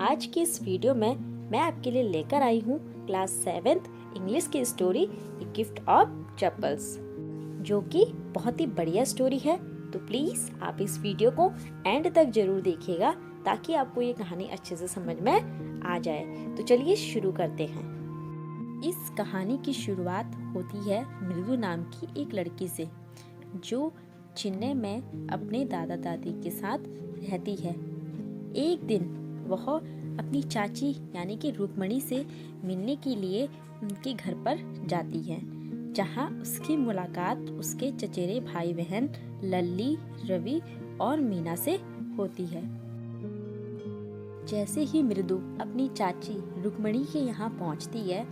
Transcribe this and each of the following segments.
आज की इस वीडियो में मैं आपके लिए लेकर आई हूँ क्लास 7th इंग्लिश की story a gift of chappals, जो कि बहुत ही बढ़िया स्टोरी है। तो प्लीज़ आप इस वीडियो को एंड तक जरूर देखिएगा ताकि आपको ये कहानी अच्छे से समझ में आ जाए। तो चलिए शुरू करते हैं। इस कहानी की शुरुआत होती है मृदु नाम की एक लड़की से, जो चेन्नई में अपने दादा दादी के साथ रहती है। एक दिन वह अपनी चाची यानी कि रुक्मणी से मिलने के लिए उनके घर पर जाती है, जहां उसकी मुलाकात उसके चचेरे भाई बहन लल्ली, रवि और मीना से होती है। जैसे ही मृदु अपनी चाची रुक्मणी के यहाँ पहुँचती है,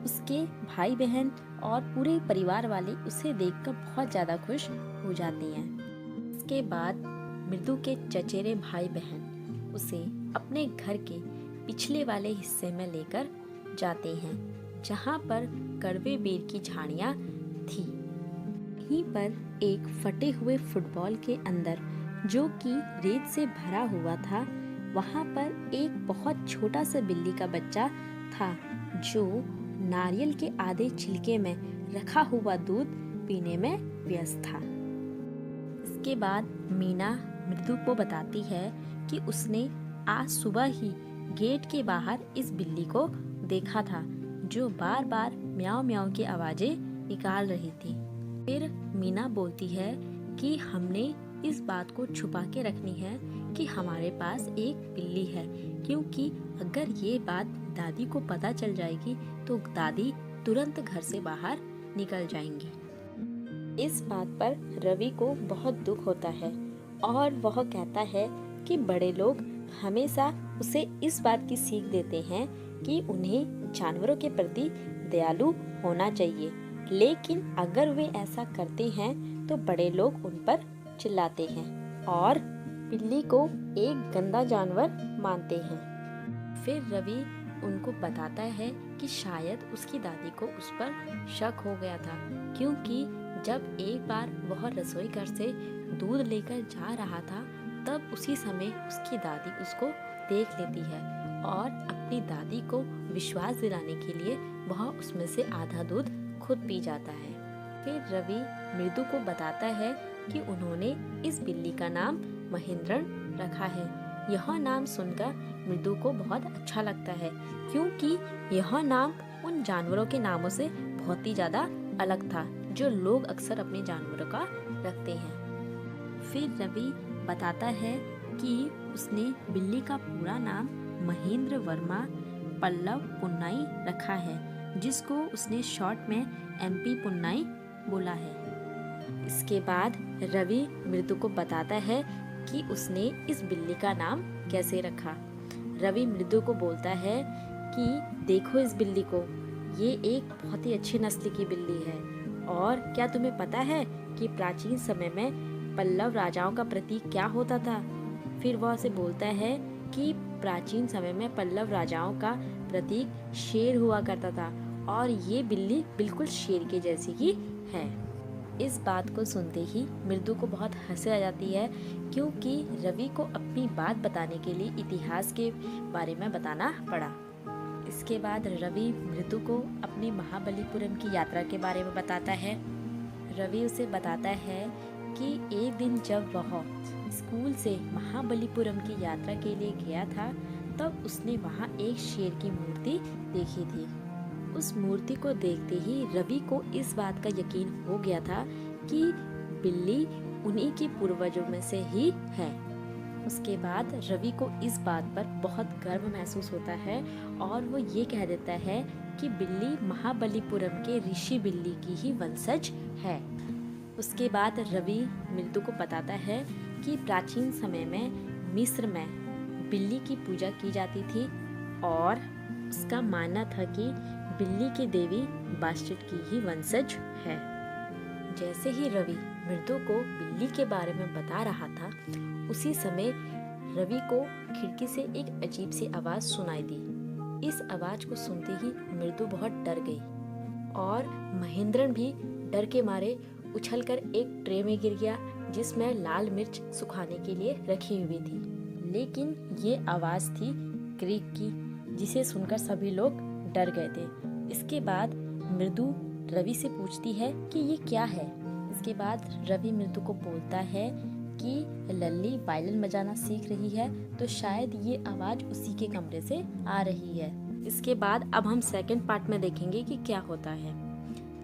उसके भाई बहन और पूरे परिवार वाले उसे देखकर बहुत ज़्यादा खुश हो जाते हैं। इसके बाद मृदु के चचेरे भाई बहन उसे अपने घर के पिछले वाले हिस्से में लेकर जाते हैं, जहाँ पर कड़वे बेर की झाड़ियाँ थी। वहीं पर एक फटे हुए फुटबॉल के अंदर, जो कि रेत से भरा हुआ था, वहाँ पर एक बहुत छोटा सा बिल्ली का बच्चा था, जो नारियल के आधे छिलके में रखा हुआ दूध पीने में व्यस्त था। इसके बाद मीना मृदु को बताती है कि उसने आज सुबह ही गेट के बाहर इस बिल्ली को देखा था, जो बार बार म्याऊं म्याऊं की आवाजें निकाल रही थी। फिर मीना बोलती है कि हमने इस बात को छुपा के रखनी है कि हमारे पास एक बिल्ली है, क्योंकि अगर ये बात दादी को पता चल जाएगी तो दादी तुरंत घर से बाहर निकल जाएंगी। इस बात पर रवि को बहुत दुख होता है और वह कहता है कि बड़े लोग हमेशा उसे इस बात की सीख देते हैं कि उन्हें जानवरों के प्रति दयालु होना चाहिए, लेकिन अगर वे ऐसा करते हैं तो बड़े लोग उन पर चिल्लाते हैं और बिल्ली को एक गंदा जानवर मानते हैं। फिर रवि उनको बताता है कि शायद उसकी दादी को उस पर शक हो गया था, क्योंकि जब एक बार वह रसोई घर से दूध लेकर जा रहा था, तब उसी समय उसकी दादी उसको देख लेती है और अपनी दादी को विश्वास दिलाने के लिए वह उसमें से आधा दूध खुद पी जाता है। फिर रवि मृदु को बताता है कि उन्होंने इस बिल्ली का नाम महेंद्रन रखा है। यह नाम सुनकर मृदु को बहुत अच्छा लगता है, क्योंकि यह नाम उन जानवरों के नामों से बहुत ही ज़्यादा अलग था, जो लोग अक्सर अपने जानवरों का रखते हैं। फिर रवि बताता है कि उसने बिल्ली का पूरा नाम महेंद्र वर्मा पल्लव पुन्नाई रखा है, जिसको उसने शॉर्ट में MP पुन्नाई बोला है। इसके बाद रवि मृदु को बताता है कि उसने इस बिल्ली का नाम कैसे रखा। रवि मृदु को बोलता है कि देखो इस बिल्ली को, ये एक बहुत ही अच्छी नस्ल की बिल्ली है। और क्या तुम्हें पता है कि प्राचीन समय में पल्लव राजाओं का प्रतीक क्या होता था? फिर वह उसे बोलता है कि प्राचीन समय में पल्लव राजाओं का प्रतीक शेर हुआ करता था, और ये बिल्ली बिल्कुल शेर के जैसी ही है। इस बात को सुनते ही मृदु को बहुत हंसी आ जाती है, क्योंकि रवि को अपनी बात बताने के लिए इतिहास के बारे में बताना पड़ा। इसके बाद रवि मृदु को अपनी महाबलीपुरम की यात्रा के बारे में बताता है। रवि उसे बताता है कि एक दिन जब वह स्कूल से महाबलीपुरम की यात्रा के लिए गया था, तब उसने वहाँ एक शेर की मूर्ति देखी थी। उस मूर्ति को देखते ही रवि को इस बात का यकीन हो गया था कि बिल्ली उन्हीं के पूर्वजों में से ही है। उसके बाद रवि को इस बात पर बहुत गर्व महसूस होता है और वो ये कह देता है कि बिल्ली महाबलीपुरम के ऋषि बिल्ली की ही वंशज है। उसके बाद रवि मृदु को बताता है कि प्राचीन समय में मिस्र में बिल्ली की पूजा की जाती थी और उसका मानना था कि बिल्ली की देवी बास्टेट की ही वंशज है। जैसे ही रवि मृदु को बिल्ली के बारे में बता रहा था, उसी समय रवि को खिड़की से एक अजीब सी आवाज सुनाई दी। इस आवाज को सुनते ही मृदु बहुत डर गई और महेंद्रन भी डर के मारे उछलकर एक ट्रे में गिर गया, जिसमें लाल मिर्च सुखाने के लिए रखी हुई थी। लेकिन ये आवाज थी क्रीक की, जिसे सुनकर सभी लोग डर गए थे। इसके बाद मृदु रवि से पूछती है कि ये क्या है। इसके बाद रवि मृदु को बोलता है कि लल्ली वायलिन बजाना सीख रही है, तो शायद ये आवाज़ उसी के कमरे से आ रही है। इसके बाद अब हम सेकंड पार्ट में देखेंगे कि क्या होता है।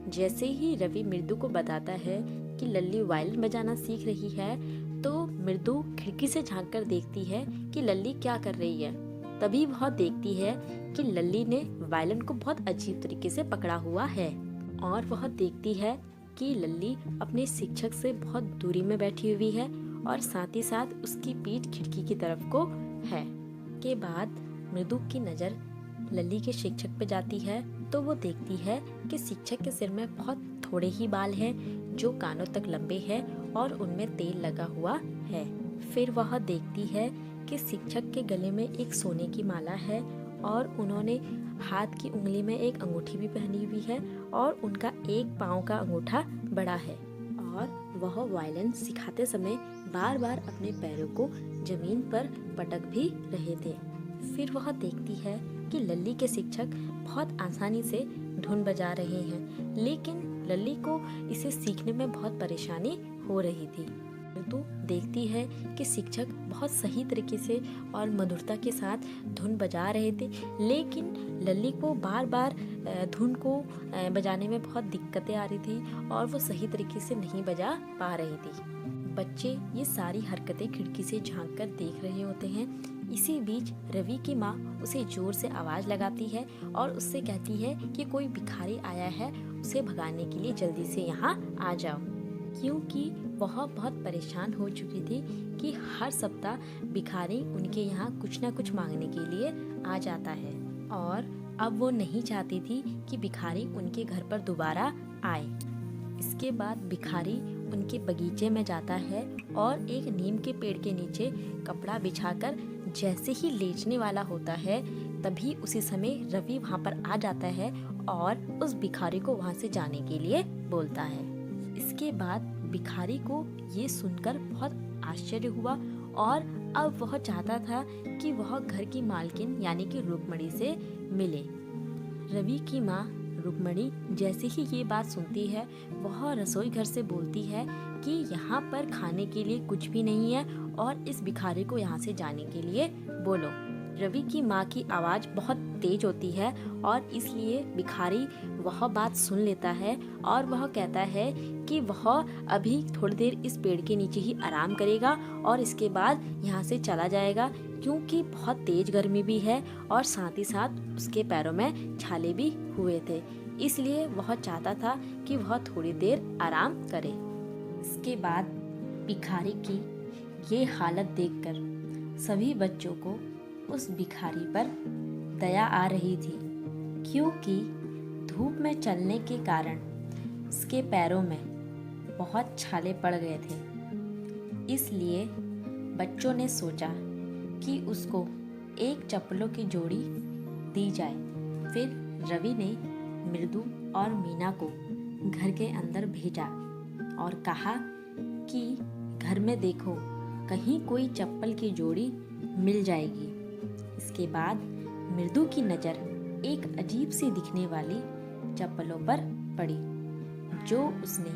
जैसे ही रवि मृदु को बताता है कि लल्ली वायलिन बजाना सीख रही है, तो मृदु खिड़की से झांक कर देखती है कि लल्ली क्या कर रही है। तभी वह देखती है कि लल्ली ने वायलिन को बहुत अजीब तरीके से पकड़ा हुआ है, और वह देखती है कि लल्ली अपने शिक्षक से बहुत दूरी में बैठी हुई है और साथ ही साथ उसकी पीठ खिड़की की तरफ को है। के बाद मृदु की नज़र लल्ली के शिक्षक पे जाती है, तो वो देखती है कि शिक्षक के सिर में बहुत थोड़े ही बाल हैं जो कानों तक लंबे हैं और उनमें तेल लगा हुआ है। फिर वह देखती है कि शिक्षक के गले में एक सोने की माला है और उन्होंने हाथ की उंगली में एक अंगूठी भी पहनी हुई है और उनका एक पाँव का अंगूठा बड़ा है, और वह वायलिन सिखाते समय बार बार अपने पैरों को जमीन पर पटक भी रहे थे। फिर वह देखती है कि लल्ली के शिक्षक बहुत आसानी से धुन बजा रहे हैं, लेकिन लल्ली को इसे सीखने में बहुत परेशानी हो रही थी। तो देखती है कि शिक्षक बहुत सही तरीके से और मधुरता के साथ धुन बजा रहे थे, लेकिन लल्ली को बार बार धुन को बजाने में बहुत दिक्कतें आ रही थी और वो सही तरीके से नहीं बजा पा रही थी। बच्चे ये सारी हरकतें खिड़की से झांक कर देख रहे होते हैं। इसी बीच रवि की माँ उसे जोर से आवाज़ लगाती है और उससे कहती है कि कोई भिखारी आया है, उसे भगाने के लिए जल्दी से यहाँ आ जाओ, क्योंकि वह बहुत परेशान हो चुकी थी कि हर सप्ताह भिखारी उनके यहाँ कुछ न कुछ मांगने के लिए आ जाता है, और अब वो नहीं चाहती थी कि भिखारी उनके घर पर दोबारा आए। इसके बाद भिखारी उनके बगीचे में जाता है और एक नीम के पेड़ के नीचे कपड़ा बिछाकर जैसे ही लेटने वाला होता है, तभी उसी समय रवि वहाँ पर आ जाता है और उस भिखारी को वहाँ से जाने के लिए बोलता है। इसके बाद भिखारी को ये सुनकर बहुत आश्चर्य हुआ और अब वह चाहता था कि वह घर की मालकिन यानी कि रुक्मणी से मिले। रवि की माँ रुक्मणी जैसे ही ये बात सुनती है, वह रसोई घर से बोलती है कि यहाँ पर खाने के लिए कुछ भी नहीं है और इस भिखारी को यहाँ से जाने के लिए बोलो। रवि की माँ की आवाज़ बहुत तेज होती है और इसलिए भिखारी वह बात सुन लेता है और वह कहता है कि वह अभी थोड़ी देर इस पेड़ के नीचे ही आराम करेगा और इसके बाद यहाँ से चला जाएगा, क्योंकि बहुत तेज गर्मी भी है और साथ ही साथ उसके पैरों में छाले भी हुए थे, इसलिए वह चाहता था कि वह थोड़ी देर आराम करे। इसके बाद भिखारी की ये हालत देखकर सभी बच्चों को उस भिखारी पर दया आ रही थी, क्योंकि धूप में चलने के कारण उसके पैरों में बहुत छाले पड़ गए थे। इसलिए बच्चों ने सोचा कि उसको एक चप्पलों की जोड़ी दी जाए। फिर रवि ने मृदु और मीना को घर के अंदर भेजा और कहा कि घर में देखो, कहीं कोई चप्पल की जोड़ी मिल जाएगी। इसके बाद मृदु की नज़र एक अजीब सी दिखने वाली चप्पलों पर पड़ी, जो उसने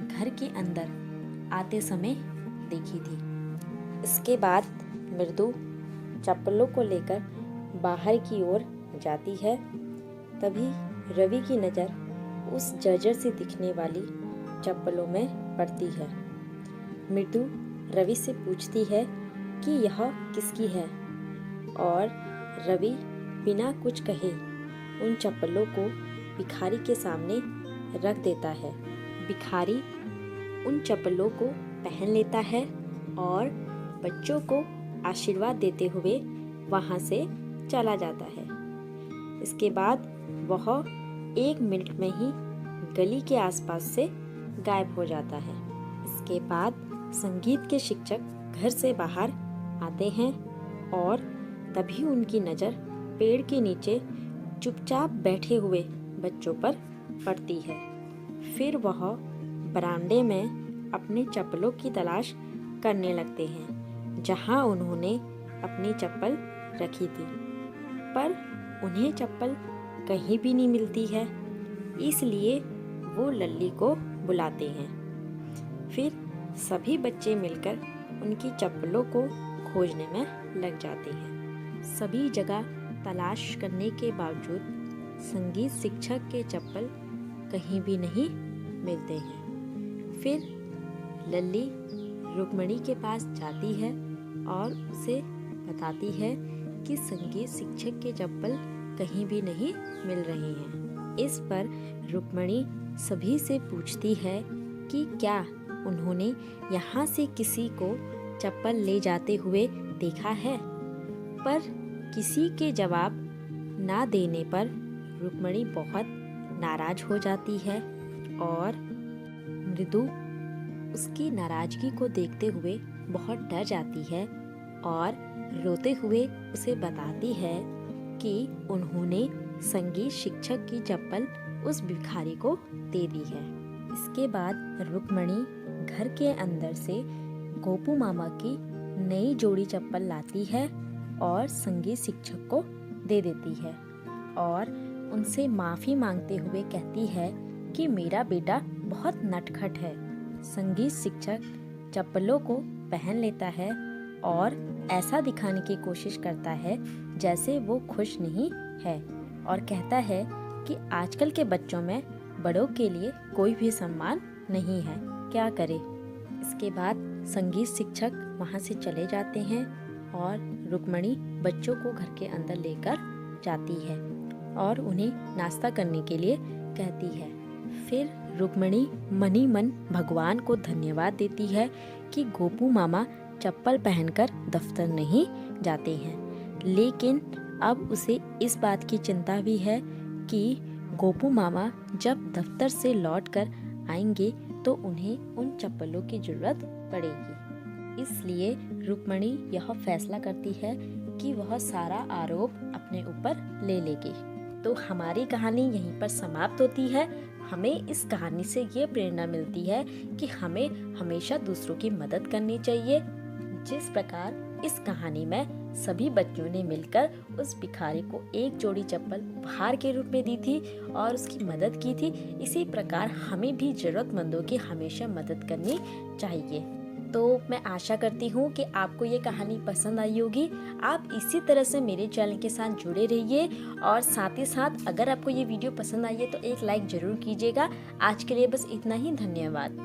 घर के अंदर आते समय देखी थी। इसके बाद मृदु चप्पलों को लेकर बाहर की ओर जाती है, तभी रवि की नज़र उस जर्जर से दिखने वाली चप्पलों में पड़ती है। मृदु रवि से पूछती है कि यह किसकी है, और रवि बिना कुछ कहे उन चप्पलों को भिखारी के सामने रख देता है। भिखारी उन चप्पलों को पहन लेता है और बच्चों को आशीर्वाद देते हुए वहाँ से चला जाता है। इसके बाद वह 1 मिनट में ही गली के आसपास से गायब हो जाता है। इसके बाद संगीत के शिक्षक घर से बाहर आते हैं और तभी उनकी नज़र पेड़ के नीचे चुपचाप बैठे हुए बच्चों पर पड़ती है। फिर वह बरामदे में अपनी चप्पलों की तलाश करने लगते हैं, जहां उन्होंने अपनी चप्पल रखी थी। पर उन्हें चप्पल कहीं भी नहीं मिलती है। इसलिए वो लल्ली को बुलाते हैं। फिर सभी बच्चे मिलकर उनकी चप्पलों को खोजने में लग जाते हैं। सभी जगह तलाश करने के बावजूद संगीत शिक्षक के चप्पल कहीं भी नहीं मिलते हैं। फिर लल्ली रुक्मणी के पास जाती है और उसे बताती है कि संगीत शिक्षक के चप्पल कहीं भी नहीं मिल रहे हैं। इस पर रुक्मणी सभी से पूछती है कि क्या उन्होंने यहाँ से किसी को चप्पल ले जाते हुए देखा है, पर किसी के जवाब ना देने पर रुक्मणी बहुत नाराज हो जाती है और मृदु उसकी नाराजगी को देखते हुए बहुत डर जाती है और रोते हुए उसे बताती है कि उन्होंने संगीत शिक्षक की चप्पल उस भिखारी को दे दी है। इसके बाद रुक्मणी घर के अंदर से गोपू मामा की नई जोड़ी चप्पल लाती है और संगीत शिक्षक को दे देती है और उनसे माफ़ी मांगते हुए कहती है कि मेरा बेटा बहुत नटखट है। संगीत शिक्षक चप्पलों को पहन लेता है और ऐसा दिखाने की कोशिश करता है जैसे वो खुश नहीं है और कहता है कि आजकल के बच्चों में बड़ों के लिए कोई भी सम्मान नहीं है, क्या करे। इसके बाद संगीत शिक्षक वहाँ से चले जाते हैं और रुक्मणी बच्चों को घर के अंदर लेकर जाती है और उन्हें नाश्ता करने के लिए कहती है। फिर रुक्मणी मनी मन भगवान को धन्यवाद देती है कि गोपू मामा चप्पल पहनकर दफ्तर नहीं जाते हैं, लेकिन अब उसे इस बात की चिंता भी है कि गोपू मामा जब दफ्तर से लौटकर आएंगे तो उन्हें उन चप्पलों की जरूरत पड़ेगी। इसलिए रुक्मणी यह फैसला करती है कि वह सारा आरोप अपने ऊपर ले लेगी। तो हमारी कहानी यहीं पर समाप्त होती है। हमें इस कहानी से ये प्रेरणा मिलती है कि हमें हमेशा दूसरों की मदद करनी चाहिए। जिस प्रकार इस कहानी में सभी बच्चों ने मिलकर उस भिखारी को एक जोड़ी चप्पल उपहार के रूप में दी थी और उसकी मदद की थी, इसी प्रकार हमें भी जरूरतमंदों की हमेशा मदद करनी चाहिए। तो मैं आशा करती हूँ कि आपको ये कहानी पसंद आई होगी। आप इसी तरह से मेरे चैनल के साथ जुड़े रहिए और साथ ही साथ अगर आपको ये वीडियो पसंद आई है तो एक लाइक ज़रूर कीजिएगा। आज के लिए बस इतना ही, धन्यवाद।